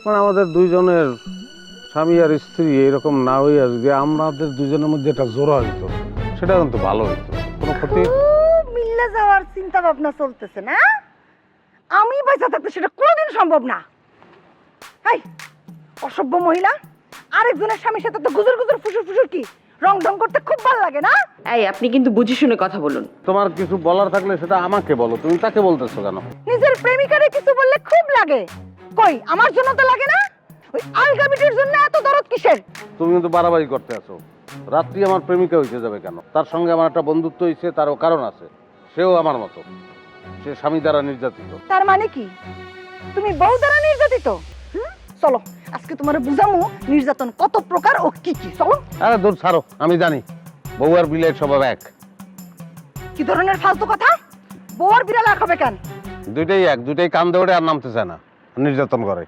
মানে আমাদের দুইজনের স্বামী আর স্ত্রী এরকম না হইয়া যদি আমাদের দুজনের মধ্যে একটা জোড়া হইতো, সেটা কিন্তু ভালো হইতো, কোনো ক্ষতি। খুব মিল্লা যাওয়ার চিন্তা ভাবনা চলতেছে না? আমি পয়সা থাকতে সেটা কোনোদিন সম্ভব না। এই অসভ্য মহিলা, আরেকজনের স্বামীর সাথে তো গুজর গুজর ফুসুর ফুসুর কি রং ঢং করতে খুব ভালো লাগে না? এই আপনি কিন্তু বুঝে শুনে কথা বলুন। তোমার কিছু বলার থাকলে সেটা আমাকে বলো, তুমি তাকে বলতেছো কেন? নিজের প্রেমিকারে কিছু বললে খুব লাগে, কই আমার জন্য তো লাগে না? ওই আলগা বিটির জন্য এত দরদ কিসের? তুমি কিন্তু বাড়াবাড়ি করতে আছো। রাত্রি আমার প্রেমিকা হইতে যাবে কেন? তার সঙ্গে আমার একটা বন্ধুত্ব হয়েছে, তারও কারণ আছে। সেও আমার মতো, সে স্বামী দ্বারা নির্যাতিত। তার মানে কি তুমি বউ দ্বারা নির্যাতিত? চলো আজকে তোমার বুঝামু নির্যাতন কত প্রকার ও কি কি। চলো। আরে দূর ছাড়ো, আমি জানি বউ আর বিলের স্বভাব এক। কি ধরনের ফালতু কথা? বউ আর বিড়াল এক হবে কেন? দুইটাই এক, দুইটাই কান দৌড়ে আর নামতে চায় না, নির্যাতন করে।